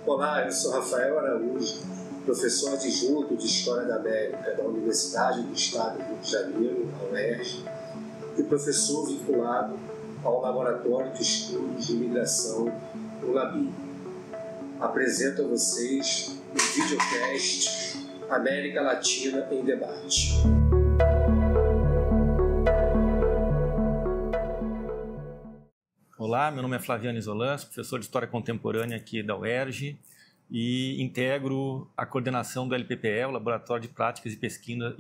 Olá, eu sou Rafael Araújo, professor adjunto de História da América da Universidade do Estado do Rio de Janeiro, a UERJ, e professor vinculado ao Laboratório de Estudos de Imigração, o LABI. Apresento a vocês o videocast América Latina em Debate. Olá, meu nome é Flaviano Isolans, professor de História Contemporânea aqui da UERJ e integro a coordenação do LPPE, o Laboratório de Práticas e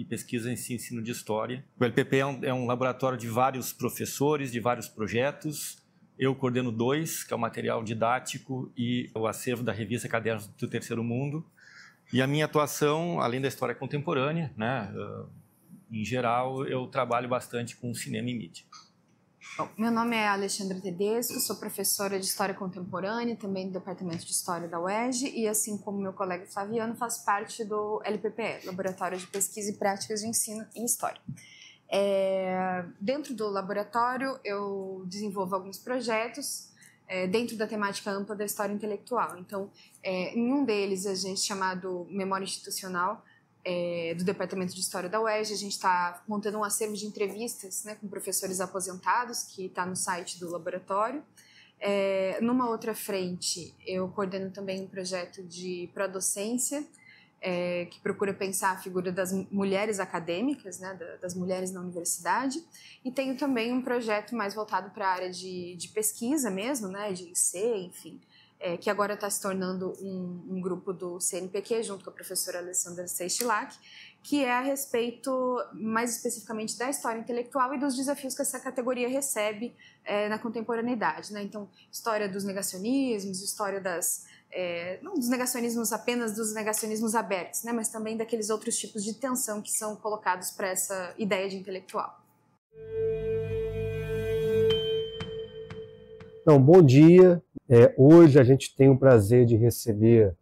Pesquisa em Ensino de História. O LPPE é um laboratório de vários professores, de vários projetos. Eu coordeno 2, que é o material didático e o acervo da revista Cadernos do Terceiro Mundo. E a minha atuação, além da história contemporânea, em geral, eu trabalho bastante com cinema e mídia. Bom, meu nome é Alexandra Tedesco, sou professora de História Contemporânea, também do Departamento de História da UERJ, e assim como meu colega Flaviano, faço parte do LPPE, Laboratório de Pesquisa e Práticas de Ensino em História. Dentro do laboratório, eu desenvolvo alguns projetos dentro da temática ampla da história intelectual. Então, em um deles, a gente chamado Memória Institucional, do Departamento de História da UERJ, a gente está montando um acervo de entrevistas, com professores aposentados, que está no site do laboratório. Numa outra frente, eu coordeno também um projeto de pró-docência, que procura pensar a figura das mulheres acadêmicas, das mulheres na universidade, e tenho também um projeto mais voltado para a área de pesquisa mesmo, de IC, enfim, que agora está se tornando um grupo do CNPq, junto com a professora Alessandra Seixlac, que é a respeito, mais especificamente, da história intelectual e dos desafios que essa categoria recebe na contemporaneidade. Então, história dos negacionismos, história não dos negacionismos apenas dos negacionismos abertos, mas também daqueles outros tipos de tensão que são colocados para essa ideia de intelectual. Então, bom dia. Hoje a gente tem o prazer de receber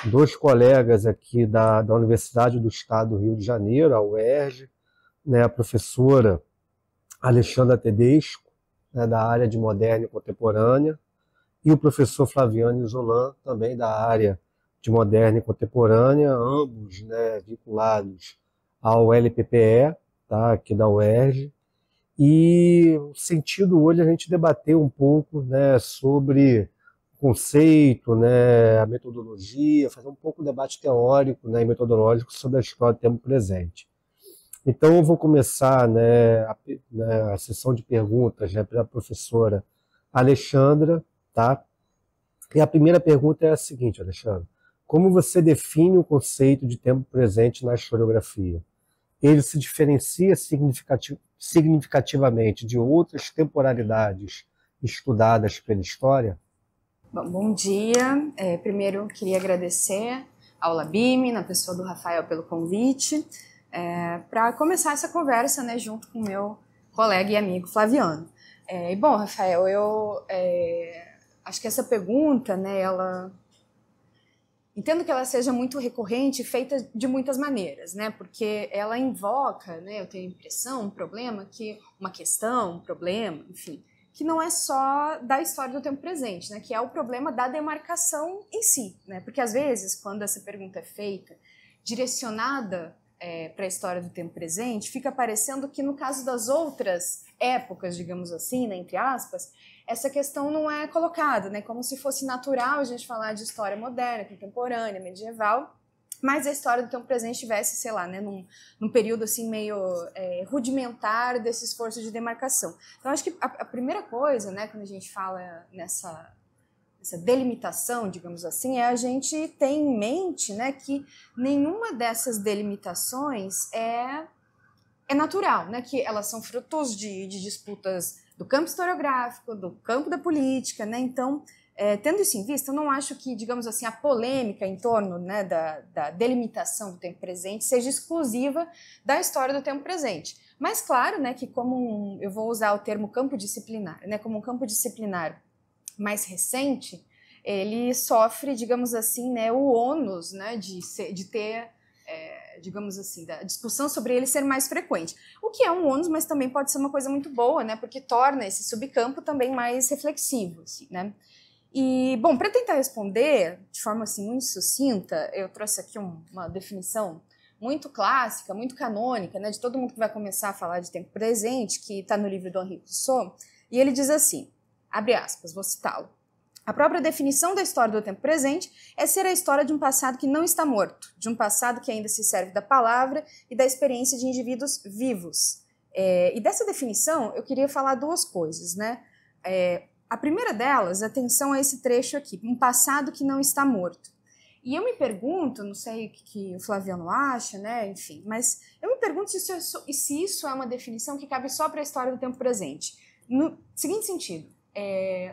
2 colegas aqui da Universidade do Estado do Rio de Janeiro, a UERJ, a professora Alexandra Tedesco, da área de Moderna e Contemporânea, e o professor Flaviano Isolans, também da área de Moderna e Contemporânea, ambos vinculados ao LPPE, aqui da UERJ. E o sentido hoje é a gente debater um pouco sobre o conceito, a metodologia, fazer um pouco de debate teórico e metodológico sobre a história do tempo presente. Então eu vou começar a sessão de perguntas pela professora Alexandra. E a primeira pergunta é a seguinte, Alexandra: como você define o conceito de tempo presente na historiografia? Ele se diferencia significativamente de outras temporalidades estudadas pela história? Bom dia. Primeiro, queria agradecer ao LABIME, na pessoa do Rafael, pelo convite, para começar essa conversa junto com o meu colega e amigo Flaviano. Bom, Rafael, eu acho que essa pergunta, ela... Entendo que ela seja muito recorrente e feita de muitas maneiras, porque ela invoca, eu tenho a impressão, uma questão, um problema, enfim, que não é só da história do tempo presente, que é o problema da demarcação em si, porque às vezes, quando essa pergunta é feita, direcionada para a história do tempo presente, fica parecendo que no caso das outras épocas, digamos assim, entre aspas, essa questão não é colocada, como se fosse natural a gente falar de história moderna, contemporânea, medieval, mas a história do tempo presente estivesse, sei lá, num período assim meio rudimentar desse esforço de demarcação. Então, acho que a primeira coisa, quando a gente fala nessa delimitação, digamos assim, é a gente ter em mente que nenhuma dessas delimitações é natural, que elas são frutos de disputas do campo historiográfico, do campo da política, Então, tendo isso em vista, eu não acho que, digamos assim, a polêmica em torno da delimitação do tempo presente seja exclusiva da história do tempo presente. Mas, claro, que eu vou usar o termo campo disciplinar, como um campo disciplinar mais recente, ele sofre, digamos assim, o ônus de ter... digamos assim, da discussão sobre ele ser mais frequente. O que é um ônus, mas também pode ser uma coisa muito boa, porque torna esse subcampo também mais reflexivo, assim, E, bom, para tentar responder de forma assim, muito sucinta, eu trouxe aqui uma definição muito clássica, muito canônica, né, de todo mundo que vai começar a falar de tempo presente, que está no livro do Henri Rousseau, e ele diz assim, abre aspas, vou citá-lo: a própria definição da história do tempo presente é ser a história de um passado que não está morto, de um passado que ainda se serve da palavra e da experiência de indivíduos vivos. E dessa definição eu queria falar duas coisas, né? A primeira delas, atenção a esse trecho aqui, um passado que não está morto. E eu me pergunto, não sei o que o Flaviano acha, né, enfim, mas eu me pergunto se isso é uma definição que cabe só para a história do tempo presente. No seguinte sentido,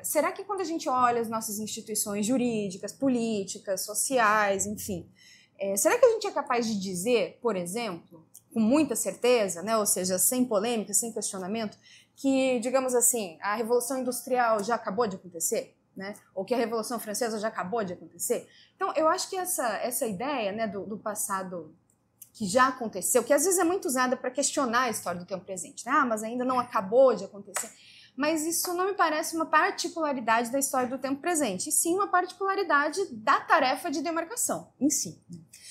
será que quando a gente olha as nossas instituições jurídicas, políticas, sociais, enfim, será que a gente é capaz de dizer, por exemplo, com muita certeza, né, ou seja, sem polêmica, sem questionamento, que, digamos assim, a Revolução Industrial já acabou de acontecer, né? Ou que a Revolução Francesa já acabou de acontecer? Então, eu acho que essa ideia, né, do passado que já aconteceu, que às vezes é muito usada para questionar a história do tempo presente, né? Mas ainda não acabou de acontecer. Mas isso não me parece uma particularidade da história do tempo presente, e sim uma particularidade da tarefa de demarcação em si.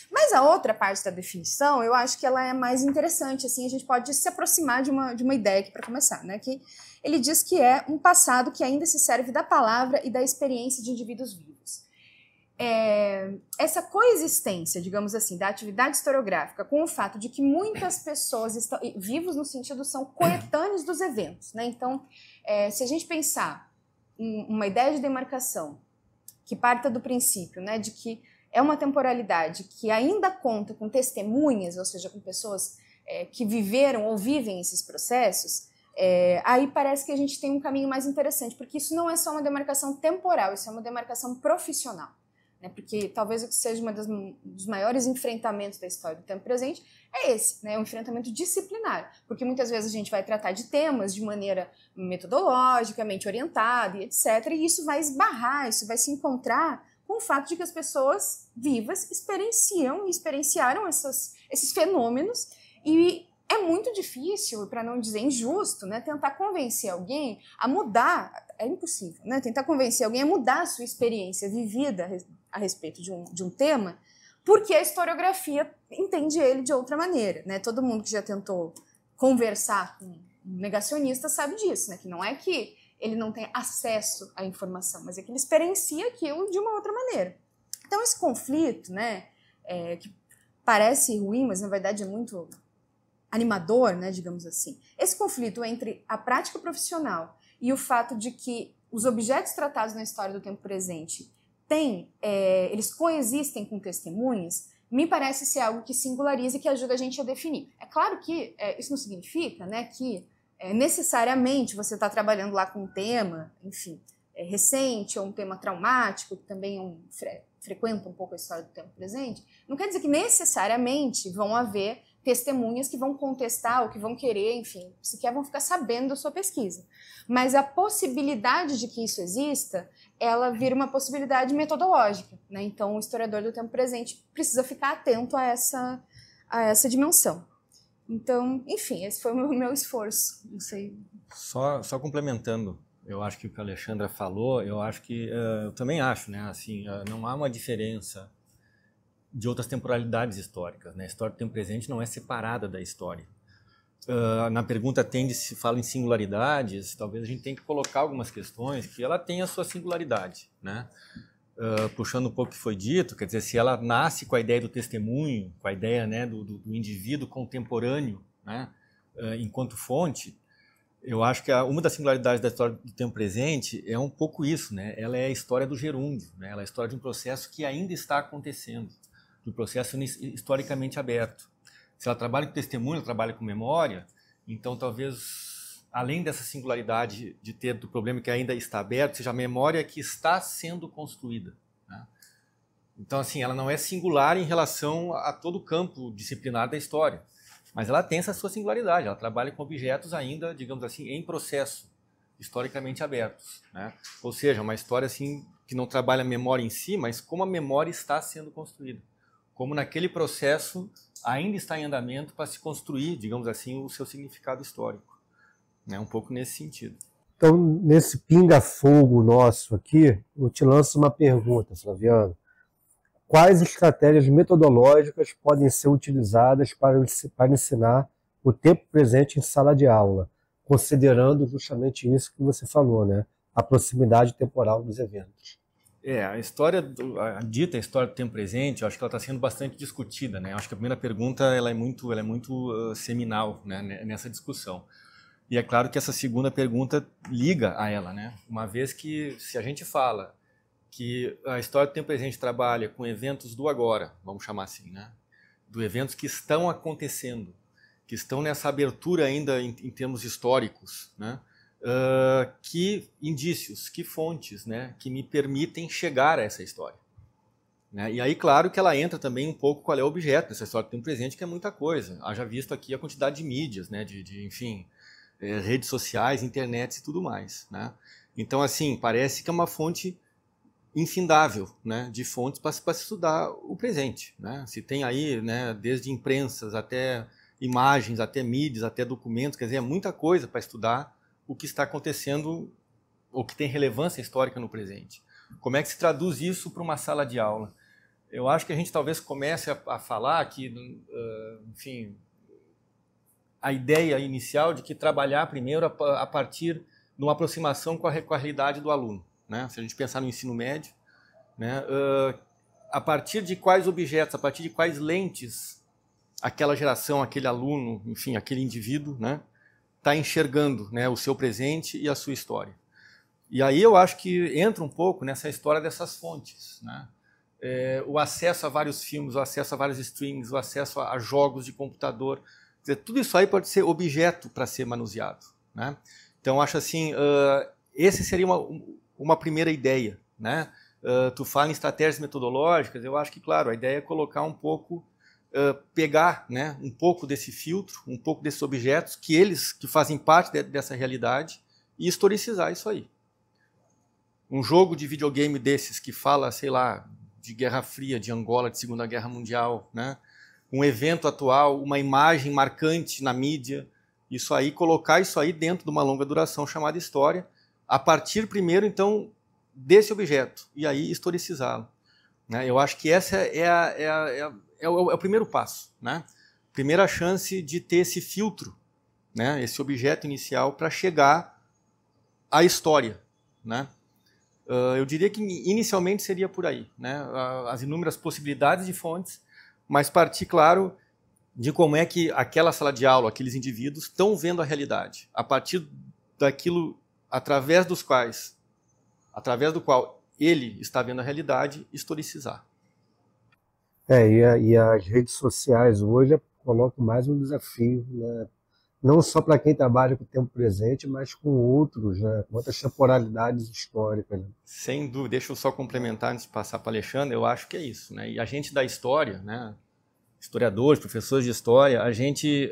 Mas a outra parte da definição, eu acho que ela é mais interessante, assim, a gente pode se aproximar de uma ideia aqui para começar, né? Que ele diz que é um passado que ainda se serve da palavra e da experiência de indivíduos vivos. Essa coexistência, digamos assim, da atividade historiográfica com o fato de que muitas pessoas estão vivos no sentido são coetâneos dos eventos, né? Então, se a gente pensar em uma ideia de demarcação que parta do princípio, né, de que é uma temporalidade que ainda conta com testemunhas, ou seja, com pessoas que viveram ou vivem esses processos, aí parece que a gente tem um caminho mais interessante, porque isso não é só uma demarcação temporal, isso é uma demarcação profissional. Né, porque talvez o que seja um dos maiores enfrentamentos da história do tempo presente é esse, né, um enfrentamento disciplinar, porque muitas vezes a gente vai tratar de temas de maneira metodologicamente orientada e etc, e isso vai esbarrar, isso vai se encontrar com o fato de que as pessoas vivas experienciaram esses fenômenos, e é muito difícil, para não dizer injusto, né, tentar convencer alguém a mudar, é impossível, né, tentar convencer alguém a mudar a sua experiência vivida a respeito de um tema, porque a historiografia entende ele de outra maneira, né? Todo mundo que já tentou conversar com um negacionista sabe disso, né? Que não é que ele não tem acesso à informação, mas é que ele experiencia aquilo de uma outra maneira. Então esse conflito, né, que parece ruim, mas na verdade é muito animador, né, digamos assim. Esse conflito entre a prática profissional e o fato de que os objetos tratados na história do tempo presente eles coexistem com testemunhas, me parece ser algo que singulariza e que ajuda a gente a definir. É claro que isso não significa, né, que necessariamente você está trabalhando lá com um tema, enfim, recente ou um tema traumático, que também frequenta um pouco a história do tempo presente, não quer dizer que necessariamente vão haver testemunhas que vão contestar ou que vão querer, enfim, sequer vão ficar sabendo da sua pesquisa. Mas a possibilidade de que isso exista, ela vira uma possibilidade metodológica, né? Então, o historiador do tempo presente precisa ficar atento a essa dimensão. Então, enfim, esse foi o meu esforço. Não sei. Só complementando, eu acho que o que a Alexandra falou, eu acho que eu também acho, né? Assim, não há uma diferença de outras temporalidades históricas, né? A história do tempo presente não é separada da história. Na pergunta se fala em singularidades, talvez a gente tenha que colocar algumas questões que ela tem a sua singularidade, né? Puxando um pouco o que foi dito, quer dizer, se ela nasce com a ideia do testemunho, com a ideia, né, do indivíduo contemporâneo, né, enquanto fonte, eu acho que uma das singularidades da história do tempo presente é um pouco isso, né? Ela é a história do gerúndio, né? Ela é a história de um processo que ainda está acontecendo, de um processo historicamente aberto. Se ela trabalha com testemunho, ela trabalha com memória, então talvez, além dessa singularidade de ter do problema que ainda está aberto, seja a memória que está sendo construída, né? Então, assim, ela não é singular em relação a todo o campo disciplinar da história, mas ela tem essa sua singularidade, ela trabalha com objetos ainda, digamos assim, em processo, historicamente abertos, né? Ou seja, uma história assim, que não trabalha a memória em si, mas como a memória está sendo construída, como naquele processo ainda está em andamento para se construir, digamos assim, o seu significado histórico. Um pouco nesse sentido. Então, nesse pinga-fogo nosso aqui, eu te lanço uma pergunta, Flaviano. Quais estratégias metodológicas podem ser utilizadas para ensinar o tempo presente em sala de aula, considerando justamente isso que você falou, né? A proximidade temporal dos eventos? A história, a dita história do tempo presente, eu acho que ela está sendo bastante discutida, né? Eu acho que a primeira pergunta ela é muito seminal, né, nessa discussão. E é claro que essa segunda pergunta liga a ela, né? Uma vez que, se a gente fala que a história do tempo presente trabalha com eventos do agora, vamos chamar assim, né? Do eventos que estão acontecendo, que estão nessa abertura ainda em termos históricos, né? Que indícios, que fontes, né? Que me permitem chegar a essa história. Né? E aí, claro que ela entra também um pouco qual é o objeto dessa história do tempo presente, que é muita coisa. Haja visto aqui a quantidade de mídias, né? Enfim, redes sociais, internet e tudo mais, né? Então, assim, parece que é uma fonte infindável, né, de fontes para se estudar o presente, né? Se tem aí, né, desde imprensas até imagens, até mídias, até documentos, quer dizer, é muita coisa para estudar o que está acontecendo, ou que tem relevância histórica no presente. Como é que se traduz isso para uma sala de aula? Eu acho que a gente talvez comece a falar que, enfim, a ideia inicial de que trabalhar primeiro a partir de uma aproximação com a realidade do aluno. Né? Se a gente pensar no ensino médio, né? A partir de quais objetos, a partir de quais lentes aquela geração, aquele aluno, enfim, aquele indivíduo, né, está enxergando, né, o seu presente e a sua história. E aí eu acho que entra um pouco nessa história dessas fontes. Né? O acesso a vários filmes, o acesso a vários streams, o acesso a jogos de computador, quer dizer, tudo isso aí pode ser objeto para ser manuseado. Né? Então acho assim, esse seria uma primeira ideia, né? Tu fala em estratégias metodológicas, eu acho que, claro, a ideia é colocar um pouco, pegar, né, um pouco desse filtro, um pouco desses objetos, que fazem parte dessa realidade, e historicizar isso aí. Um jogo de videogame desses que fala, sei lá, de Guerra Fria, de Angola, de Segunda Guerra Mundial, né? Um evento atual, uma imagem marcante na mídia, isso aí, colocar isso aí dentro de uma longa duração chamada história, a partir primeiro, então, desse objeto, e aí historicizá-lo. Né? Eu acho que essa é o primeiro passo, né? Primeira chance de ter esse filtro, né? Esse objeto inicial para chegar à história. Né? Eu diria que inicialmente seria por aí, né? As inúmeras possibilidades de fontes, mas partir, claro, de como é que aquela sala de aula, aqueles indivíduos estão vendo a realidade, a partir daquilo através do qual ele está vendo a realidade, historicizar. E as redes sociais hoje colocam mais um desafio, né? Não só para quem trabalha com o tempo presente, mas com outros, né? Com outras temporalidades históricas. Né? Sem dúvida. Deixa eu só complementar antes de passar para Alexandre, eu acho que é isso. Né? E a gente da história, né? Historiadores, professores de história, a gente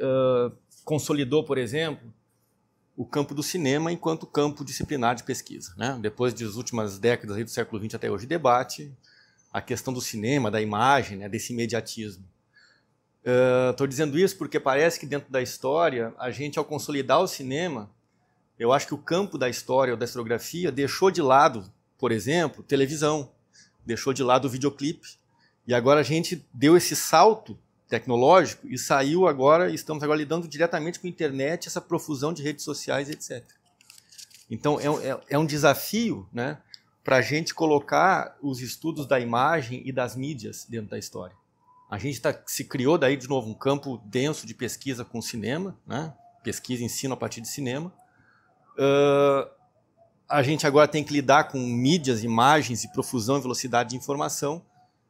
consolidou, por exemplo, o campo do cinema enquanto campo disciplinar de pesquisa. Né? Depois das últimas décadas aí do século XX até hoje, debate a questão do cinema, da imagem, né, desse imediatismo. Estou dizendo isso porque parece que dentro da história, a gente, ao consolidar o cinema, eu acho que o campo da história ou da historiografia deixou de lado, por exemplo, televisão, deixou de lado o videoclipe, e agora a gente deu esse salto tecnológico e estamos agora lidando diretamente com a internet, essa profusão de redes sociais, etc. Então, é um desafio, né, para a gente colocar os estudos da imagem e das mídias dentro da história. A gente se criou daí, de novo, um campo denso de pesquisa com cinema, né, pesquisa e ensino a partir de cinema. A gente agora tem que lidar com mídias, imagens e profusão e velocidade de informação.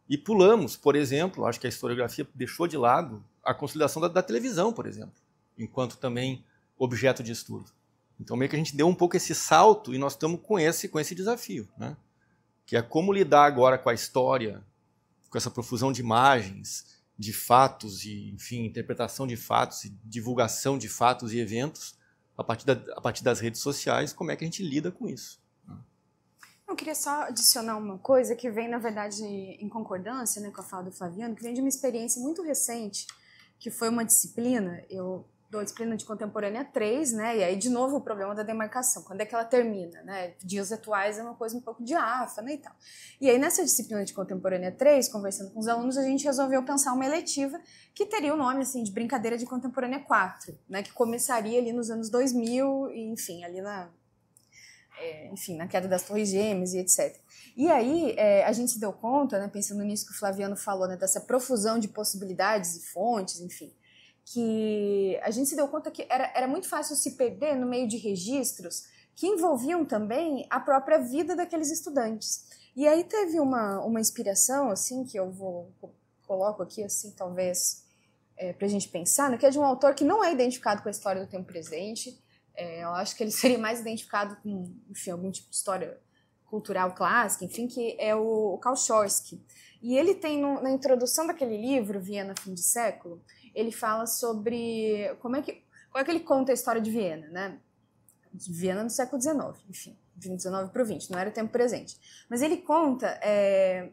E pulamos, por exemplo, acho que a historiografia deixou de lado a consolidação da televisão, por exemplo, enquanto também objeto de estudo. Então, meio que a gente deu um pouco esse salto e nós estamos com esse desafio, né? Que é como lidar agora com a história, com essa profusão de imagens, de fatos, e, enfim, interpretação de fatos, e divulgação de fatos e eventos a partir das redes sociais, como é que a gente lida com isso. Eu queria só adicionar uma coisa que vem, na verdade, em concordância, né, com a fala do Flaviano, que vem de uma experiência muito recente, que foi uma disciplina. Eu dou disciplina de contemporânea 3, né? E aí, de novo, o problema da demarcação. Quando é que ela termina, né? Dias atuais é uma coisa um pouco diáfana e tal. E aí, nessa disciplina de contemporânea 3, conversando com os alunos, a gente resolveu pensar uma eletiva que teria o nome, assim, de Brincadeira de Contemporânea 4, né? Que começaria ali nos anos 2000, e, enfim, ali na queda das Torres Gêmeas e etc. E aí, a gente se deu conta, né, pensando nisso que o Flaviano falou, né, dessa profusão de possibilidades e fontes, enfim, que a gente se deu conta que era muito fácil se perder no meio de registros que envolviam também a própria vida daqueles estudantes. E aí teve uma inspiração, assim, que eu coloco aqui, assim, talvez, para a gente pensar, né, que é de um autor que não é identificado com a história do tempo presente. Eu acho que ele seria mais identificado com, enfim, algum tipo de história cultural clássica, enfim, que é o Kautsky. E ele tem, na introdução daquele livro, Viena, Fim de Século, ele fala sobre como é que ele conta a história de Viena, né? De Viena no século XIX, enfim, de 19 para o 20, não era o tempo presente. Mas ele conta,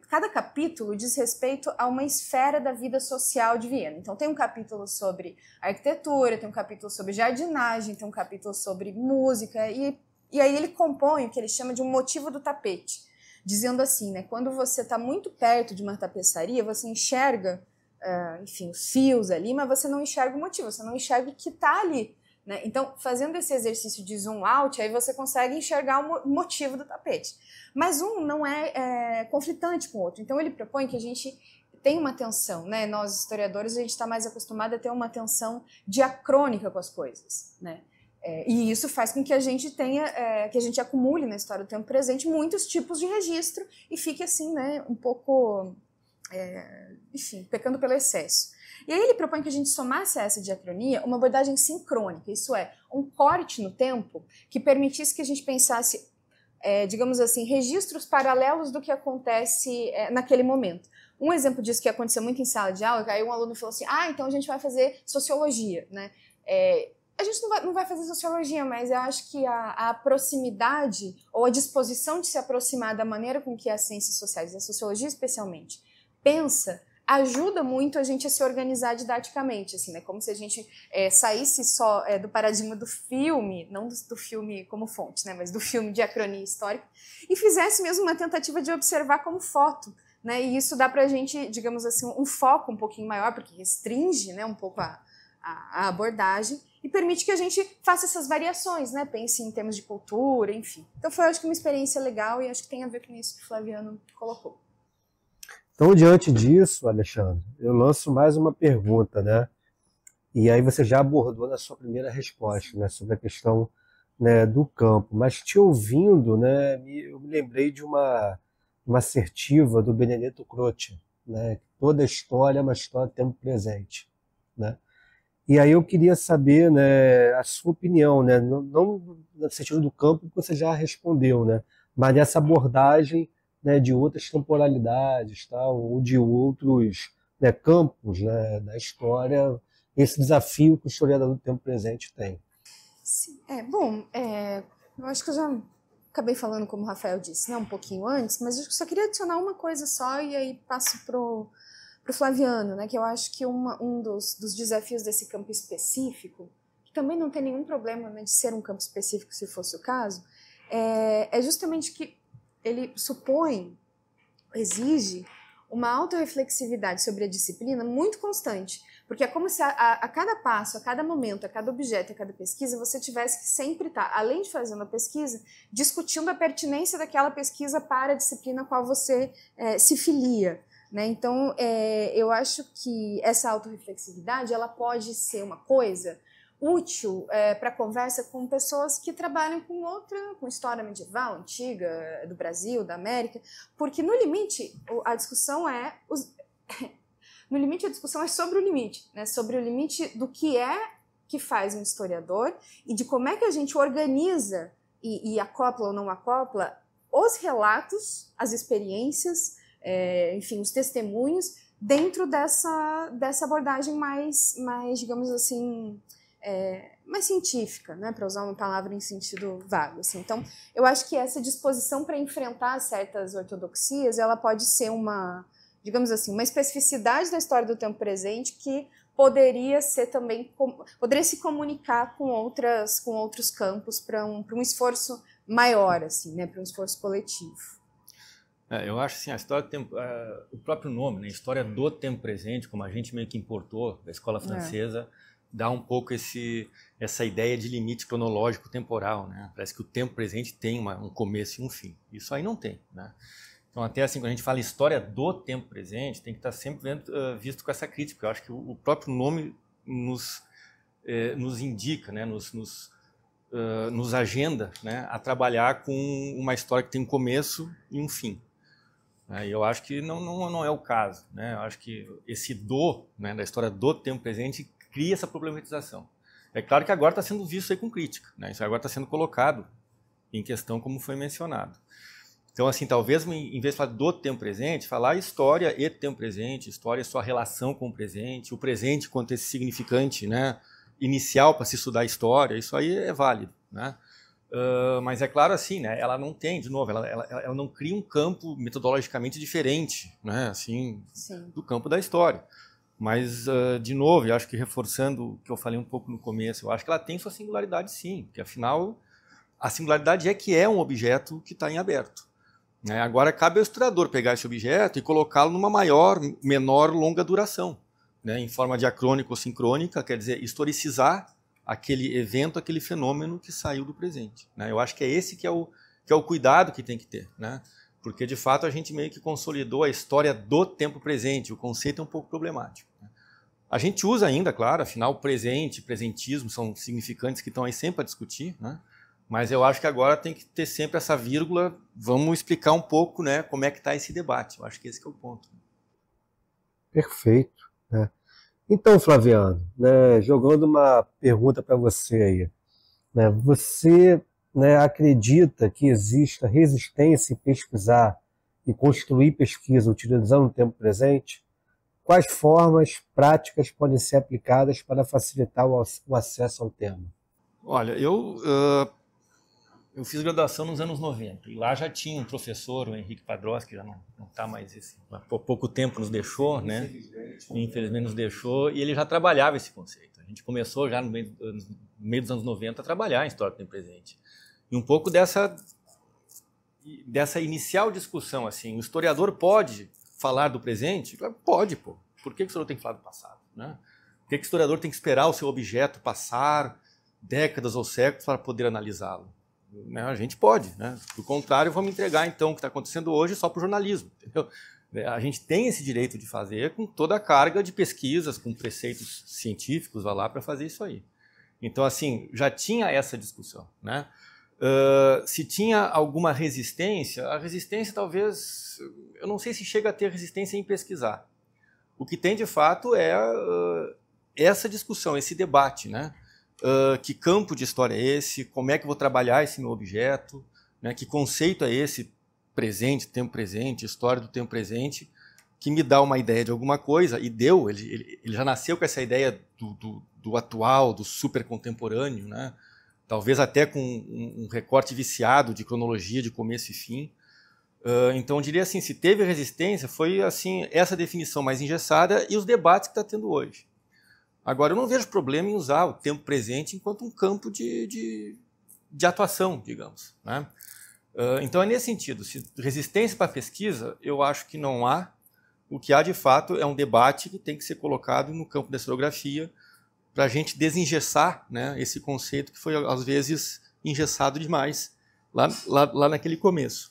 cada capítulo diz respeito a uma esfera da vida social de Viena. Então tem um capítulo sobre arquitetura, tem um capítulo sobre jardinagem, tem um capítulo sobre música, e aí ele compõe o que ele chama de um motivo do tapete, dizendo assim, né, quando você está muito perto de uma tapeçaria, você enxerga, enfim, os fios ali, mas você não enxerga o motivo, você não enxerga o que está ali. Né? Então, fazendo esse exercício de zoom out, aí você consegue enxergar o motivo do tapete. Mas um não é conflitante com o outro. Então, ele propõe que a gente tenha uma atenção, né? Nós, historiadores, a gente está mais acostumado a ter uma atenção diacrônica com as coisas, né? E isso faz com que a gente que a gente acumule na história do tempo presente muitos tipos de registro e fique assim, né, um pouco, enfim, pecando pelo excesso. E aí ele propõe que a gente somasse a essa diacronia uma abordagem sincrônica, isso é, um corte no tempo que permitisse que a gente pensasse, digamos assim, registros paralelos do que acontece naquele momento. Um exemplo disso que aconteceu muito em sala de aula, que aí um aluno falou assim, então a gente vai fazer sociologia, né? A gente não vai fazer sociologia, mas eu acho que a proximidade ou a disposição de se aproximar da maneira com que as ciências sociais, a sociologia especialmente, pensa, ajuda muito a gente a se organizar didaticamente, assim, né? Como se a gente saísse só do paradigma do filme, não do filme como fonte, né? Mas do filme diacronia histórica, e fizesse mesmo uma tentativa de observar como foto, né? E isso dá pra gente, digamos assim, um foco um pouquinho maior, porque restringe, né, um pouco a abordagem, e permite que a gente faça essas variações, né? Pense em termos de cultura, enfim. Então foi, acho que, uma experiência legal e acho que tem a ver com isso que o Flaviano colocou. Então, diante disso, Alexandre, eu lanço mais uma pergunta, né? E aí você já abordou na sua primeira resposta, né, sobre a questão, né, do campo. Mas te ouvindo, né, eu me lembrei de uma assertiva do Benedetto Croce, né? Toda história é uma história do tempo presente, né? E aí eu queria saber, né, a sua opinião, né, não no sentido do campo que você já respondeu, né, mas dessa abordagem, né, de outras temporalidades, tá, ou de outros, né, campos, né, da história, esse desafio que o historiador do tempo presente tem. Sim, bom, eu acho que eu já acabei falando, como o Rafael disse, né, um pouquinho antes, mas eu só queria adicionar uma coisa só e aí passo pro Flaviano, né, que eu acho que um dos desafios desse campo específico, que também não tem nenhum problema, né, de ser um campo específico se fosse o caso, é justamente que ele exige uma autorreflexividade sobre a disciplina muito constante, porque é como se a cada passo, a cada momento, a cada objeto, a cada pesquisa, você tivesse que sempre estar, além de fazer uma pesquisa, discutindo a pertinência daquela pesquisa para a disciplina a qual você se filia. Né? Então, eu acho que essa autorreflexividade ela pode ser uma coisa útil para conversa com pessoas que trabalham com história medieval, antiga, do Brasil, da América, porque no limite a discussão é sobre o limite, né? Sobre o limite do que faz um historiador e de como é que a gente organiza e acopla ou não acopla os relatos, as experiências, enfim, os testemunhos dentro dessa abordagem mais, digamos assim, mais científica, né, para usar uma palavra em sentido vago. Assim. Então, eu acho que essa disposição para enfrentar certas ortodoxias, ela pode ser digamos assim, uma especificidade da história do tempo presente que poderia ser também, poderia se comunicar com outros campos para um esforço maior, assim, né, para um esforço coletivo. Eu acho assim, a história do tempo, o próprio nome, né, história do tempo presente, como a gente meio que importou da escola francesa, dá um pouco essa ideia de limite cronológico temporal, né? Parece que o tempo presente tem um começo e um fim. Isso aí não tem, né? Então, até assim, quando a gente fala história do tempo presente, tem que estar sempre visto com essa crítica. Eu acho que o próprio nome nos indica, né? Nos agenda, né? A trabalhar com uma história que tem um começo e um fim. E eu acho que não é o caso, né? Eu acho que esse né, da história do tempo presente cria essa problematização. É claro que agora está sendo visto aí com crítica, né? Isso agora está sendo colocado em questão, como foi mencionado. Então, assim, talvez, em vez de falar do tempo presente, falar história e tempo presente, história e sua relação com o presente quanto esse significante, né, inicial para se estudar a história, isso aí é válido, né? Mas é claro assim, né, ela não tem, de novo, ela não cria um campo metodologicamente diferente, né, assim, do campo da história. Mas, de novo, eu acho que reforçando o que eu falei um pouco no começo, eu acho que ela tem sua singularidade sim, porque afinal a singularidade é que é um objeto que está em aberto. Agora cabe ao historiador pegar esse objeto e colocá-lo numa menor, longa duração, né, em forma diacrônica ou sincrônica, quer dizer, historicizar aquele evento, aquele fenômeno que saiu do presente, né? Eu acho que é esse que é o cuidado que tem que ter, né? Porque, de fato, a gente meio que consolidou a história do tempo presente. O conceito é um pouco problemático, né? A gente usa ainda, claro, afinal, presente, presentismo são significantes que estão aí sempre a discutir, né? Mas eu acho que agora tem que ter sempre essa vírgula, vamos explicar um pouco, né, como é que está esse debate. Eu acho que esse que é o ponto. Perfeito, né? Então, Flaviano, né, jogando uma pergunta para você aí, né, você, né, acredita que exista resistência em pesquisar e construir pesquisa utilizando o tempo presente? Quais formas práticas podem ser aplicadas para facilitar o acesso ao tema? Olha, eu fiz graduação nos anos 90 e lá já tinha um professor, o Henrique Padrós, que já não está mais, há pouco tempo nos deixou, né? Infelizmente nos deixou, e ele já trabalhava esse conceito. A gente começou já no meio dos anos 90 a trabalhar em História do Tempo Presente. E um pouco dessa inicial discussão, assim, o historiador pode falar do presente? Pode, pô. Por que o historiador tem que falar do passado, né? Por que o historiador tem que esperar o seu objeto passar décadas ou séculos para poder analisá-lo? A gente pode, né? Do contrário, vamos entregar então o que está acontecendo hoje só para o jornalismo, entendeu? A gente tem esse direito de fazer com toda a carga de pesquisas, com preceitos científicos, vai lá para fazer isso aí. Então, assim, já tinha essa discussão, né? Se tinha alguma resistência, a resistência talvez, eu não sei se chega a ter resistência em pesquisar. O que tem de fato é essa discussão, esse debate, né? Que campo de história é esse? Como é que eu vou trabalhar esse meu objeto? Né? Que conceito é esse? Presente, tempo presente, história do tempo presente, que me dá uma ideia de alguma coisa, e deu, ele já nasceu com essa ideia do atual, do super contemporâneo, né? Talvez até com um recorte viciado de cronologia de começo e fim. Então, eu diria assim, se teve resistência, foi assim essa definição mais engessada e os debates que está tendo hoje. Agora, eu não vejo problema em usar o tempo presente enquanto um campo de atuação, digamos, né? Então, é nesse sentido. Se resistência para a pesquisa, eu acho que não há. O que há, de fato, é um debate que tem que ser colocado no campo da historiografia para a gente desengessar, né, esse conceito que foi, às vezes, engessado demais lá naquele começo.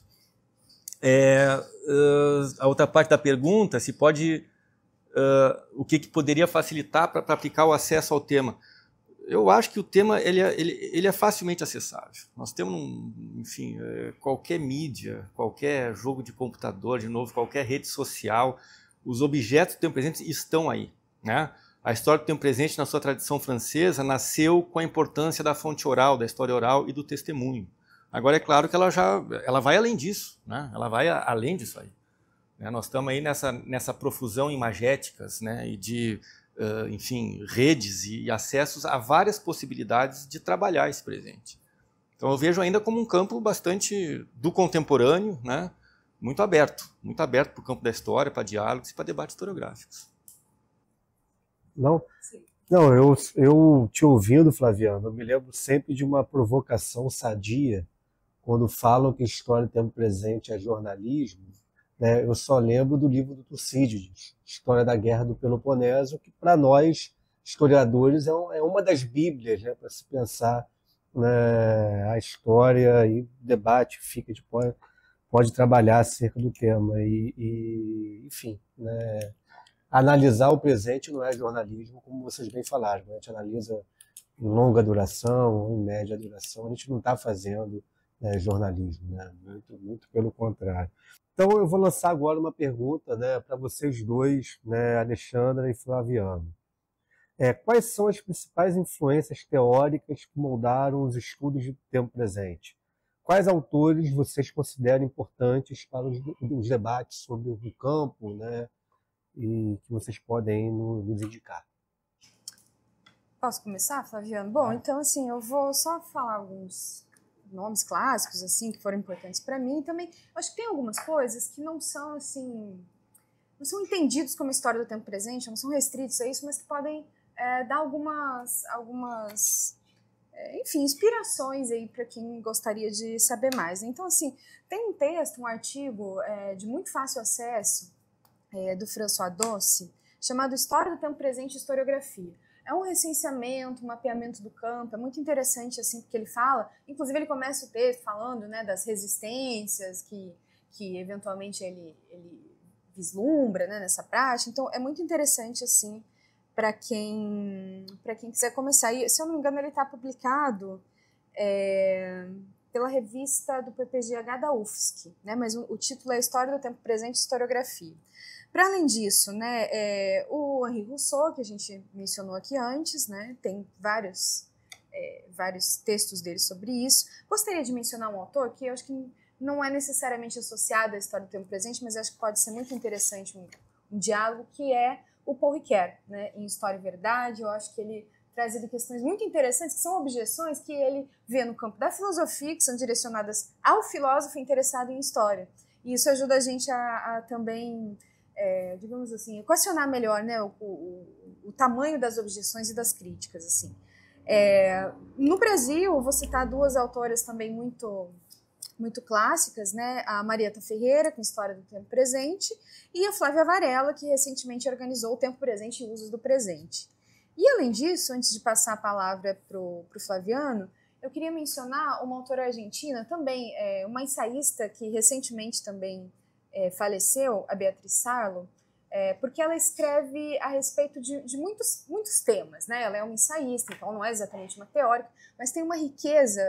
A outra parte da pergunta, se pode... o que poderia facilitar para aplicar o acesso ao tema? Eu acho que o tema ele é facilmente acessável. Nós temos, enfim, qualquer mídia, qualquer jogo de computador, de novo, qualquer rede social, os objetos do tempo presente estão aí, né? A história do tempo presente, na sua tradição francesa, nasceu com a importância da fonte oral, da história oral e do testemunho. Agora, é claro que ela vai além disso, né? Ela vai além disso aí. Nós estamos aí nessa profusão imagéticas, né, e de, enfim, redes e acessos a várias possibilidades de trabalhar esse presente. Então eu vejo ainda como um campo bastante do contemporâneo, né, muito aberto para o campo da história, para diálogos e para debates historiográficos. Não? Sim. Não, eu te ouvindo, Flaviano, eu me lembro sempre de uma provocação sadia quando falam que história do tempo presente é jornalismo, né? Eu só lembro do livro do Tucídides, História da Guerra do Peloponeso, que para nós, historiadores, é uma das bíblias, né, para se pensar, né, a história e o debate fica de pode trabalhar acerca do tema. Enfim, né, analisar o presente não é jornalismo, como vocês bem falaram, né? A gente analisa em longa duração, em média duração, a gente não está fazendo, né, jornalismo, né? Muito pelo contrário. Então eu vou lançar agora uma pergunta, né, para vocês dois, né, Alexandra e Flaviano. Quais são as principais influências teóricas que moldaram os estudos do tempo presente? Quais autores vocês consideram importantes para os debates sobre o campo, né, e que vocês podem nos indicar? Posso começar, Flaviano? Bom, então assim, eu vou só falar alguns nomes clássicos assim que foram importantes para mim. Também eu acho que tem algumas coisas que não são assim, não são entendidos como história do tempo presente, não são restritos a isso, mas que podem dar algumas enfim, inspirações aí para quem gostaria de saber mais. Então assim, tem um texto, um artigo de muito fácil acesso do François Doce, chamado História do Tempo Presente e Historiografia. É um recenseamento, um mapeamento do campo, é muito interessante assim, porque ele fala, inclusive ele começa o texto falando, né, das resistências que eventualmente ele vislumbra, né, nessa prática. Então é muito interessante assim para quem quiser começar. E, se eu não me engano, ele está publicado pela revista do PPGH da UFSC, né, mas o título é História do Tempo Presente e Historiografia. Para além disso, né, o Henri Rousseau, que a gente mencionou aqui antes, né, tem vários textos dele sobre isso. Gostaria de mencionar um autor que eu acho que não é necessariamente associado à história do tempo presente, mas acho que pode ser muito interessante um diálogo, que é o Paul Ricoeur, né, em História e Verdade. Eu acho que ele traz ali questões muito interessantes, que são objeções que ele vê no campo da filosofia, que são direcionadas ao filósofo interessado em história. E isso ajuda a gente a também... digamos assim, equacionar melhor, né, o tamanho das objeções e das críticas, assim. No Brasil, vou citar duas autoras também muito clássicas, né, a Marieta Ferreira, com História do Tempo Presente, e a Flávia Varela, que recentemente organizou o Tempo Presente e Usos do Presente. E, além disso, antes de passar a palavra para o Flaviano, eu queria mencionar uma autora argentina, também uma ensaísta que recentemente também faleceu, a Beatriz Sarlo, porque ela escreve a respeito de muitos temas, né? Ela é uma ensaísta, então não é exatamente uma teórica, mas tem uma riqueza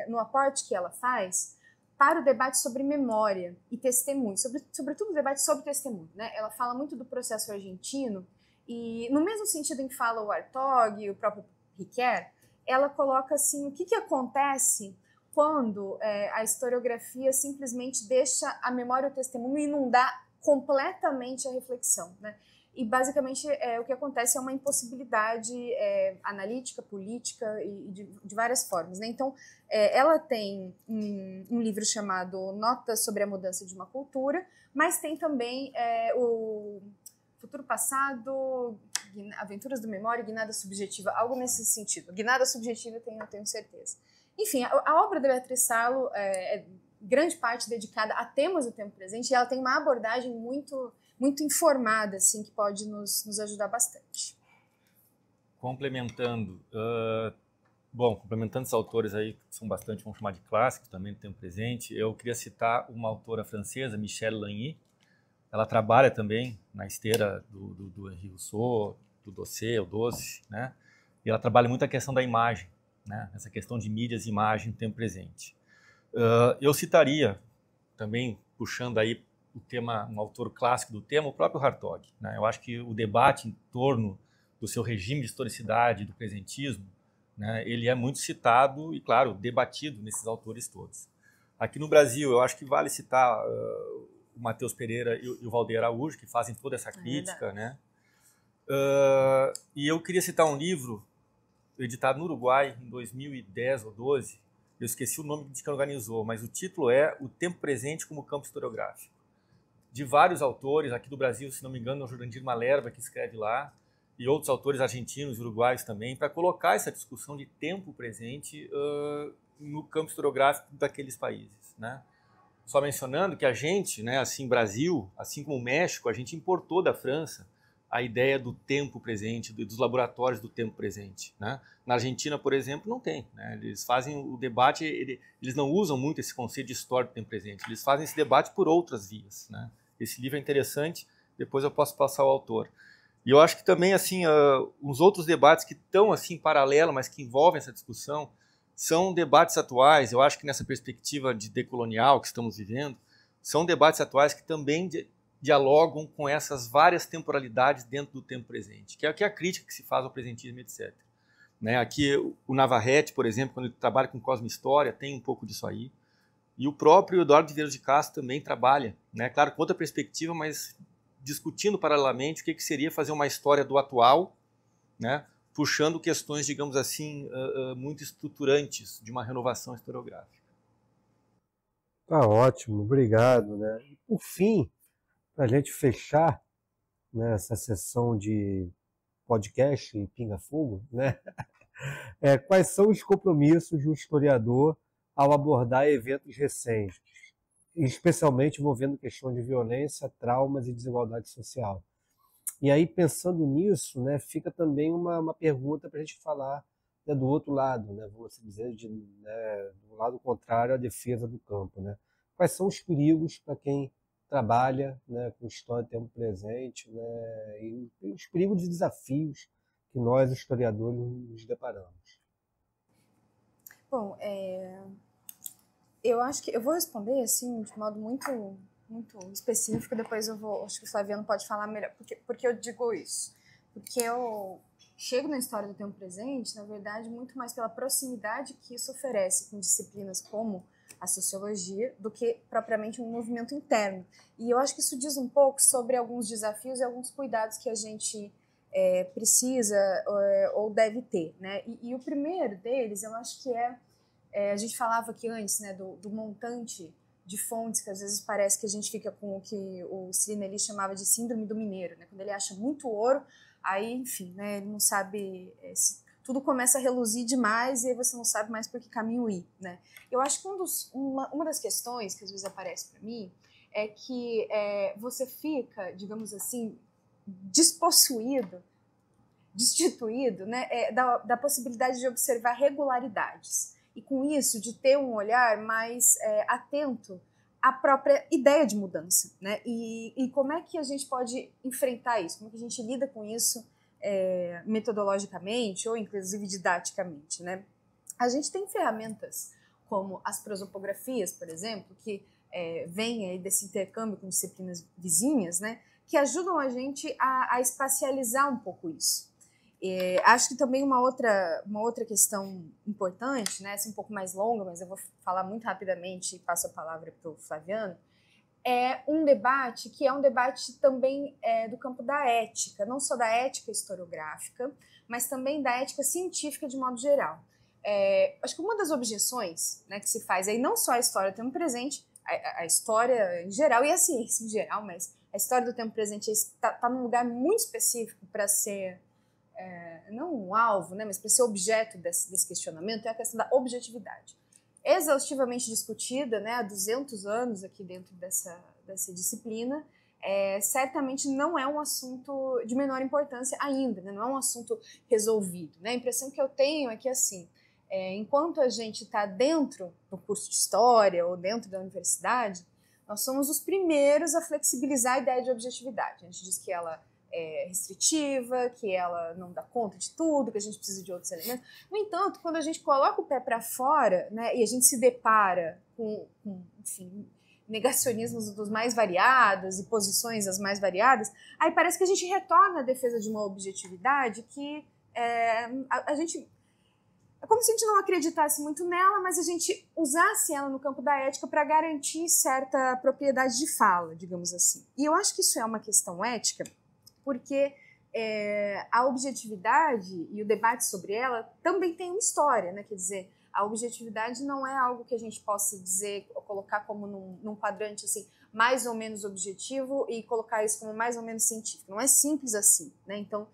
no aporte que ela faz para o debate sobre memória e testemunho, sobretudo o debate sobre testemunho, né? Ela fala muito do processo argentino e, no mesmo sentido em que fala o Hartog e o próprio Ricoeur, ela coloca assim, o que acontece quando a historiografia simplesmente deixa a memória e o testemunho inundar completamente a reflexão, né? E basicamente o que acontece é uma impossibilidade analítica, política e de várias formas, né? Então ela tem um livro chamado Notas sobre a Mudança de uma Cultura, mas tem também o Futuro Passado, Aventuras do Memória e Guinada Subjetiva, algo nesse sentido. Guinada Subjetiva eu tenho certeza. Enfim, a obra da Beatriz Sarlo é grande parte dedicada a temas do tempo presente e ela tem uma abordagem muito informada, assim, que pode nos ajudar bastante. Complementando esses autores aí, que são bastante, vamos chamar de clássicos também do tempo presente, eu queria citar uma autora francesa, Michel Lagny. Ela trabalha também na esteira do Henri Rousseau, do Doce, né? E ela trabalha muito a questão da imagem, né? Essa questão de mídias e imagem no tempo presente. Eu citaria também, puxando aí o tema, um autor clássico do tema, o próprio Hartog, né? Eu acho que o debate em torno do seu regime de historicidade, do presentismo, né, ele é muito citado e, claro, debatido nesses autores todos. Aqui no Brasil, eu acho que vale citar o Matheus Pereira e o Valdir Araújo, que fazem toda essa crítica, né? E eu queria citar um livro editado no Uruguai em 2010 ou 12, eu esqueci o nome de quem organizou, mas o título é O Tempo Presente como Campo Historiográfico. De vários autores, aqui do Brasil, se não me engano, é o Jurandir Malerba que escreve lá, e outros autores argentinos, uruguaios também, para colocar essa discussão de tempo presente no campo historiográfico daqueles países, né? Só mencionando que a gente, né, assim, Brasil, assim como o México, a gente importou da França a ideia do tempo presente, dos laboratórios do tempo presente, né? Na Argentina, por exemplo, não tem, né? Eles fazem o debate, eles não usam muito esse conceito de história do tempo presente, eles fazem esse debate por outras vias, né? Esse livro é interessante, depois eu posso passar ao autor. E eu acho que também, assim, os outros debates que estão, assim, em paralelo, mas que envolvem essa discussão, são debates atuais. Eu acho que nessa perspectiva de decolonial que estamos vivendo, são debates atuais que também dialogam com essas várias temporalidades dentro do tempo presente, que é a crítica que se faz ao presentismo, etc. Né? Aqui o Navarrete, por exemplo, quando ele trabalha com cosmo-história, tem um pouco disso aí. E o próprio Eduardo de Vieira de Castro também trabalha, né? Claro, com outra perspectiva, mas discutindo paralelamente o que seria fazer uma história do atual, né? Puxando questões, digamos assim, muito estruturantes de uma renovação historiográfica. Tá ótimo, obrigado, né? E por fim, para a gente fechar, né, essa sessão de podcast e pinga-fogo, né? Quais são os compromissos do historiador ao abordar eventos recentes, especialmente envolvendo questões de violência, traumas e desigualdade social? E aí, pensando nisso, né, fica também uma pergunta para a gente falar, né, do outro lado, né, vamos dizer, do lado contrário à defesa do campo. Né? Quais são os perigos para quem trabalha, né, com história do tempo presente, né, e os perigos e desafios que nós, historiadores, nos deparamos? Bom, eu acho que eu vou responder assim de modo muito específico, depois acho que o Flaviano pode falar melhor, porque eu digo isso. Porque eu chego na história do tempo presente, na verdade, muito mais pela proximidade que isso oferece com disciplinas como a sociologia, do que propriamente um movimento interno. E eu acho que isso diz um pouco sobre alguns desafios e alguns cuidados que a gente precisa ou deve ter, né? E o primeiro deles, eu acho que a gente falava aqui antes, né, do montante de fontes, que às vezes parece que a gente fica com o que o Cirinelli chamava de síndrome do mineiro, né? Quando ele acha muito ouro, aí, enfim, né, ele não sabe, tudo começa a reluzir demais e aí você não sabe mais por que caminho ir, né? Eu acho que uma das questões que às vezes aparece para mim é que você fica, digamos assim, destituído, né, da possibilidade de observar regularidades. E com isso, de ter um olhar mais atento à própria ideia de mudança, né? E como é que a gente pode enfrentar isso? Como é que a gente lida com isso metodologicamente ou, inclusive, didaticamente, né? A gente tem ferramentas como as prosopografias, por exemplo, que vêm aí desse intercâmbio com disciplinas vizinhas, né? Que ajudam a gente a espacializar um pouco isso. Acho que também uma outra questão importante, né, um pouco mais longa, mas eu vou falar muito rapidamente e passo a palavra para o Flaviano, é um debate que é um debate também do campo da ética, não só da ética historiográfica, mas também da ética científica de modo geral. Acho que uma das objeções, né, que se faz aí, não só a história do tempo presente, a história em geral e a ciência em geral, mas a história do tempo presente está num lugar muito específico para ser não um alvo, né, mas para ser objeto desse questionamento, é a questão da objetividade. Exaustivamente discutida, né, há 200 anos aqui dentro dessa disciplina, certamente não é um assunto de menor importância ainda, né, não é um assunto resolvido. Né? A impressão que eu tenho é que, assim, enquanto a gente está dentro do curso de História ou dentro da universidade, nós somos os primeiros a flexibilizar a ideia de objetividade. A gente diz que ela é restritiva, que ela não dá conta de tudo, que a gente precisa de outros elementos. No entanto, quando a gente coloca o pé para fora, né, e a gente se depara com enfim, negacionismos dos mais variados e posições as mais variadas, aí parece que a gente retorna à defesa de uma objetividade que a gente... É como se a gente não acreditasse muito nela, mas a gente usasse ela no campo da ética para garantir certa propriedade de fala, digamos assim. E eu acho que isso é uma questão ética, porque a objetividade e o debate sobre ela também tem uma história, né? Quer dizer, a objetividade não é algo que a gente possa dizer, ou colocar como num quadrante assim, mais ou menos objetivo e colocar isso como mais ou menos científico. Não é simples assim, né? Então,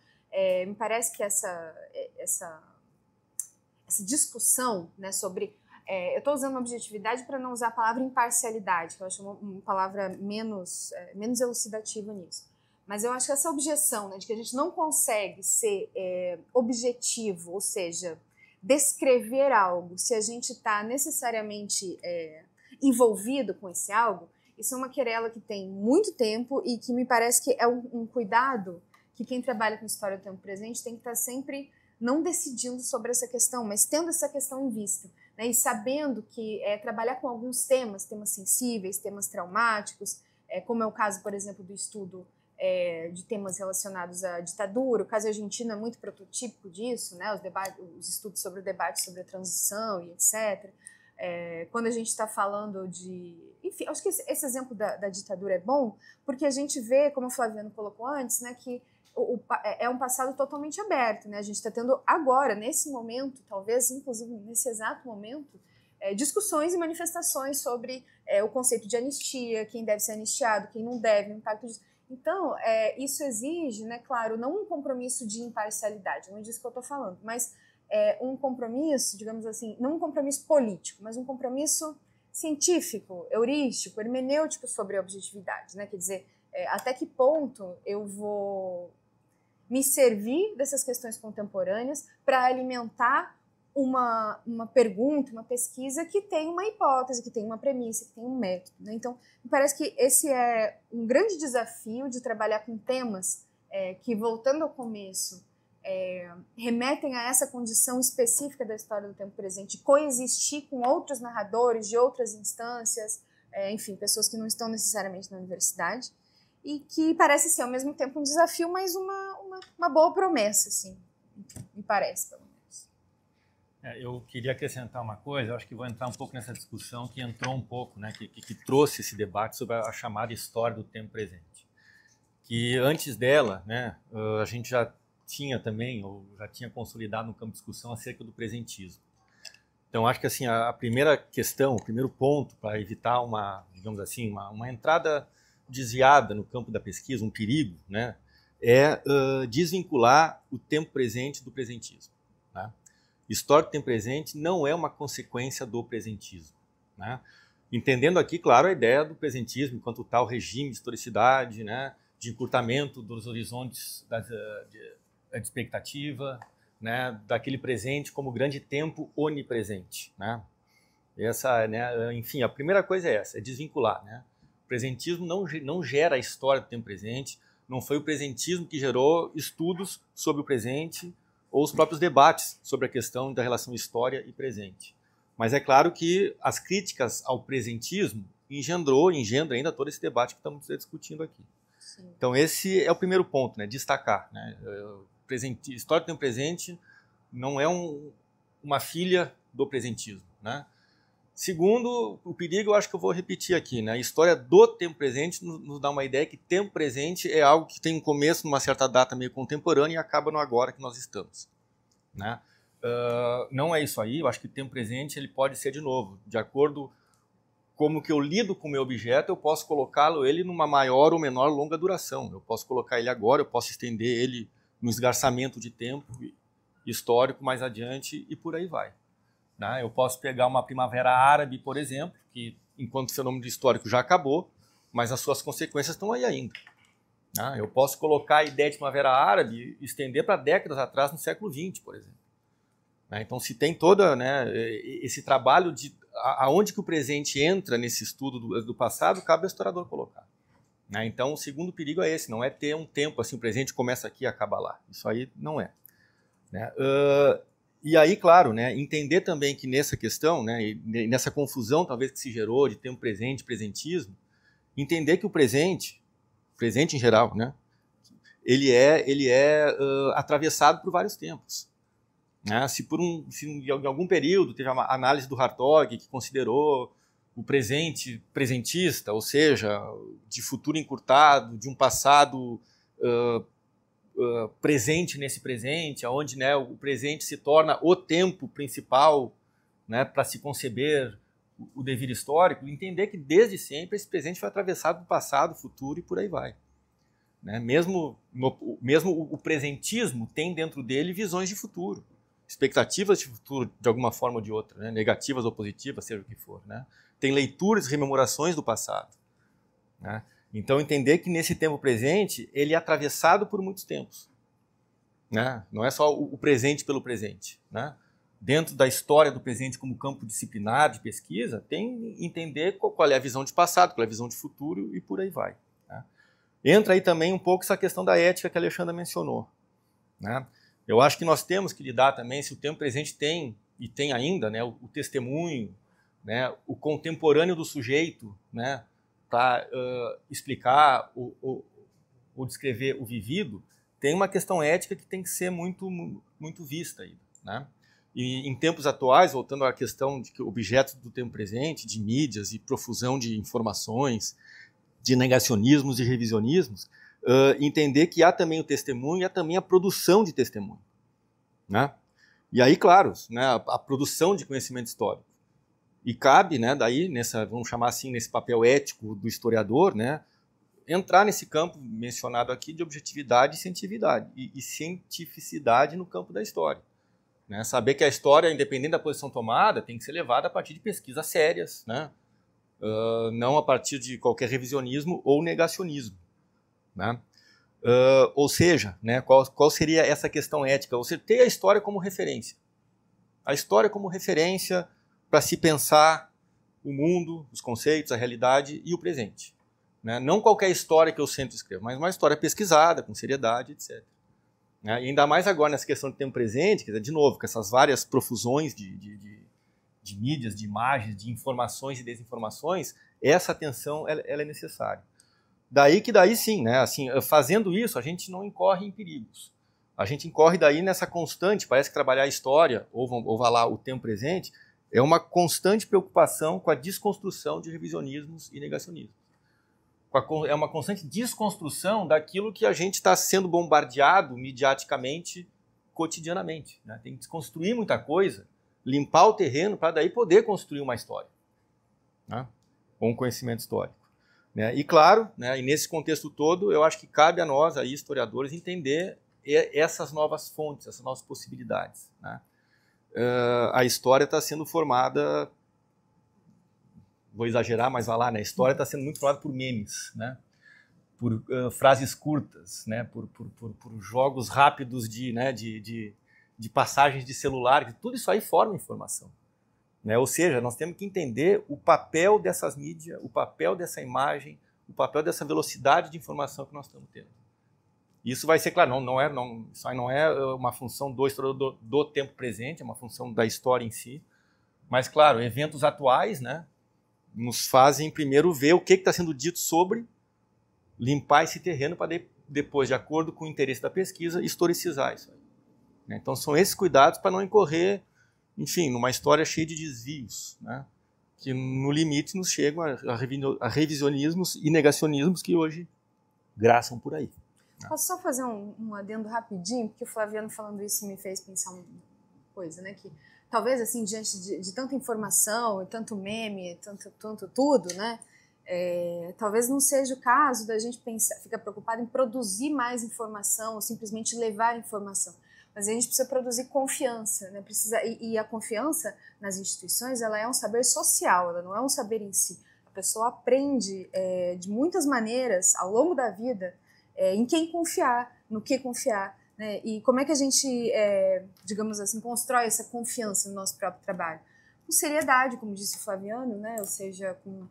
me parece que essa discussão, né, sobre... eu estou usando objetividade para não usar a palavra imparcialidade, que eu acho uma palavra menos elucidativa nisso. Mas eu acho que essa objeção, né, de que a gente não consegue ser objetivo, ou seja, descrever algo se a gente está necessariamente envolvido com esse algo, isso é uma querela que tem muito tempo e que me parece que é um cuidado que quem trabalha com história do tempo presente tem que estar sempre não decidindo sobre essa questão, mas tendo essa questão em vista, né, e sabendo que trabalhar com alguns temas sensíveis, temas traumáticos, como é o caso, por exemplo, do estudo de temas relacionados à ditadura. O caso argentino é muito prototípico disso, né? Os estudos sobre o debate sobre a transição e etc. Quando a gente está falando de... Enfim, acho que esse exemplo da ditadura é bom, porque a gente vê, como o Flaviano colocou antes, né, que é um passado totalmente aberto, né? A gente está tendo agora, nesse momento, talvez, inclusive nesse exato momento, discussões e manifestações sobre o conceito de anistia, quem deve ser anistiado, quem não deve, o impacto disso. Então, isso exige, né, claro, não um compromisso de imparcialidade, não é disso que eu estou falando, mas um compromisso, digamos assim, não um compromisso político, mas um compromisso científico, heurístico, hermenêutico sobre a objetividade, né? Quer dizer, até que ponto eu vou me servir dessas questões contemporâneas para alimentar uma pergunta, uma pesquisa que tem uma hipótese, que tem uma premissa, que tem um método, né? Então, me parece que esse é um grande desafio de trabalhar com temas que, voltando ao começo, remetem a essa condição específica da história do tempo presente, de coexistir com outros narradores de outras instâncias, enfim, pessoas que não estão necessariamente na universidade, e que parece ser, ao mesmo tempo, um desafio, mas uma boa promessa, assim, me parece, pelo menos. Eu queria acrescentar uma coisa, eu acho que vou entrar um pouco nessa discussão que entrou um pouco, né, que trouxe esse debate sobre a chamada história do tempo presente. Que antes dela, né, a gente já tinha também, ou já tinha consolidado no campo de discussão acerca do presentismo. Então, acho que assim, a primeira questão, o primeiro ponto para evitar digamos assim, uma entrada desviada no campo da pesquisa, um perigo, né, é desvincular o tempo presente do presentismo, né? História do tempo presente não é uma consequência do presentismo, né? Entendendo aqui, claro, a ideia do presentismo enquanto tal regime de historicidade, né, de encurtamento dos horizontes da expectativa, né, daquele presente como grande tempo onipresente, né? Né, enfim, a primeira coisa é essa, é desvincular, né? O presentismo não gera a história do tempo presente, não foi o presentismo que gerou estudos sobre o presente ou os próprios debates sobre a questão da relação história e presente. Mas é claro que as críticas ao presentismo engendram ainda todo esse debate que estamos discutindo aqui. Sim. Então esse é o primeiro ponto, né, destacar, né? História do tempo presente não é uma filha do presentismo, né? Segundo, o perigo, eu acho que eu vou repetir aqui, né? A história do tempo presente nos dá uma ideia que tempo presente é algo que tem um começo numa certa data meio contemporânea e acaba no agora que nós estamos, né? Não é isso aí, eu acho que o tempo presente ele pode ser, de novo, de acordo como que eu lido com o meu objeto, eu posso colocá-lo ele numa maior ou menor longa duração. Eu posso colocar ele agora, eu posso estender ele no esgarçamento de tempo histórico mais adiante e por aí vai. Né? Eu posso pegar uma primavera árabe, por exemplo, que enquanto fenômeno histórico já acabou, mas as suas consequências estão aí ainda. Né? Eu posso colocar a ideia de primavera árabe e estender para décadas atrás, no século XX, por exemplo. Né? Então, se tem todo, né, esse trabalho de aonde que o presente entra nesse estudo do passado, cabe ao historiador colocar. Né? Então, o segundo perigo é esse, não é ter um tempo assim, o presente começa aqui e acaba lá. Isso aí não é. Né? E aí, claro, né, entender também que nessa questão, né, e nessa confusão talvez que se gerou de tempo presente, presentismo, entender que o presente em geral, né, ele é atravessado por vários tempos. Né? Se em algum período teve uma análise do Hartog que considerou o presente presentista, ou seja, de futuro encurtado, de um passado presente nesse presente, onde, né, o presente se torna o tempo principal, né, para se conceber o devir histórico, entender que desde sempre esse presente foi atravessado do passado, futuro e por aí vai. né? Mesmo o presentismo tem dentro dele visões de futuro, expectativas de futuro de alguma forma ou de outra, né? Negativas ou positivas, seja o que for, né? Tem leituras e rememorações do passado, né? Então, entender que nesse tempo presente, ele é atravessado por muitos tempos, né? Não é só o presente pelo presente, né? Dentro da história do presente como campo disciplinar de pesquisa, tem entender qual é a visão de passado, qual é a visão de futuro e por aí vai, né? Entra aí também um pouco essa questão da ética que a Alexandra mencionou, né? Eu acho que nós temos que lidar também, se o tempo presente tem, e tem ainda, né, o testemunho, né, o contemporâneo do sujeito, né, para explicar ou descrever o vivido, tem uma questão ética que tem que ser muito, muito vista aí, né? E em tempos atuais, voltando à questão de que objetos do tempo presente, de mídias e profusão de informações, de negacionismos e revisionismos, entender que há também o testemunho e há também a produção de testemunho, né? E aí, claro, né, a produção de conhecimento histórico. E cabe, né, daí, vamos chamar assim, nesse papel ético do historiador, né, entrar nesse campo mencionado aqui de objetividade e cientificidade no campo da história, né? Saber que a história, independente da posição tomada, tem que ser levada a partir de pesquisas sérias, né? Não a partir de qualquer revisionismo ou negacionismo, né? Ou seja, né, qual seria essa questão ética? Você ter a história como referência. A história como referência para se pensar o mundo, os conceitos, a realidade e o presente, né? Não qualquer história que eu sento e escrevo, mas uma história pesquisada, com seriedade, etc. Né? E ainda mais agora nessa questão de tempo presente, quer dizer, de novo, com essas várias profusões de mídias, de imagens, de informações e desinformações, essa atenção ela é necessária. Daí sim, né? Assim, fazendo isso, a gente não incorre em perigos. A gente incorre daí nessa constante, parece que trabalhar a história, ou vá lá, o tempo presente, é uma constante preocupação com a desconstrução de revisionismos e negacionismos. É uma constante desconstrução daquilo que a gente está sendo bombardeado mediaticamente, cotidianamente, né? Tem que desconstruir muita coisa, limpar o terreno para daí poder construir uma história, né? Com um conhecimento histórico, né? E claro, né, e nesse contexto todo, eu acho que cabe a nós, aí, historiadores, entender essas novas fontes, essas novas possibilidades, né? A história está sendo formada, vou exagerar, mas vai lá, né? A história está sendo muito formada por memes, né? Por frases curtas, né? Por jogos rápidos de passagens de celular, que tudo isso aí forma informação, né? Ou seja, nós temos que entender o papel dessas mídias, o papel dessa imagem, o papel dessa velocidade de informação que nós estamos tendo. Isso vai ser, claro, isso aí não é uma função do tempo presente, é uma função da história em si, mas, claro, eventos atuais, né, nos fazem primeiro ver o que está sendo dito sobre, limpar esse terreno para depois, de acordo com o interesse da pesquisa, historicizar isso aí, né? Então, são esses cuidados para não incorrer, enfim, numa história cheia de desvios, né, que no limite nos chegam a revisionismos e negacionismos que hoje graçam por aí. Posso só fazer um adendo rapidinho? Porque o Flaviano falando isso me fez pensar uma coisa, né? Que talvez, assim, diante de tanta informação, e tanto meme, tanto tudo, né? Talvez não seja o caso da gente ficar preocupado em produzir mais informação ou simplesmente levar informação. Mas a gente precisa produzir confiança, né? E a confiança nas instituições, ela é um saber social, ela não é um saber em si. A pessoa aprende de muitas maneiras ao longo da vida em quem confiar, no que confiar, né? E como é que a gente, digamos assim, constrói essa confiança no nosso próprio trabalho? Com seriedade, como disse o Flaviano, né? Ou seja, com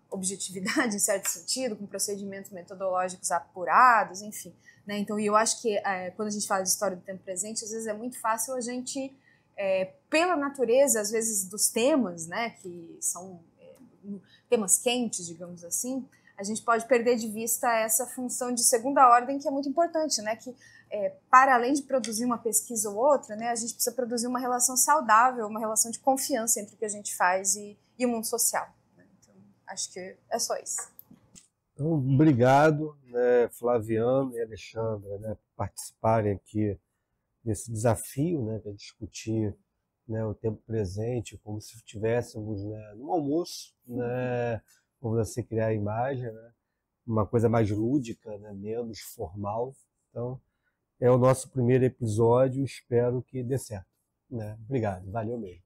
objetividade, em certo sentido, com procedimentos metodológicos apurados, enfim, né? Então, eu acho que quando a gente fala de história do tempo presente, às vezes é muito fácil a gente, pela natureza, às vezes, dos temas, né, que são temas quentes, digamos assim, a gente pode perder de vista essa função de segunda ordem que é muito importante, né? Que para além de produzir uma pesquisa ou outra, né, a gente precisa produzir uma relação saudável, uma relação de confiança entre o que a gente faz e o mundo social, né? Então, acho que é só isso. Então, obrigado, né, Flaviano e Alexandra, né, por participarem aqui desse desafio, né, de discutir, né, o tempo presente, como se estivéssemos, né, num almoço, né, como você criar a imagem, né? uma coisa mais lúdica, né? Menos formal. Então, é o nosso primeiro episódio, espero que dê certo, né? Obrigado, valeu mesmo.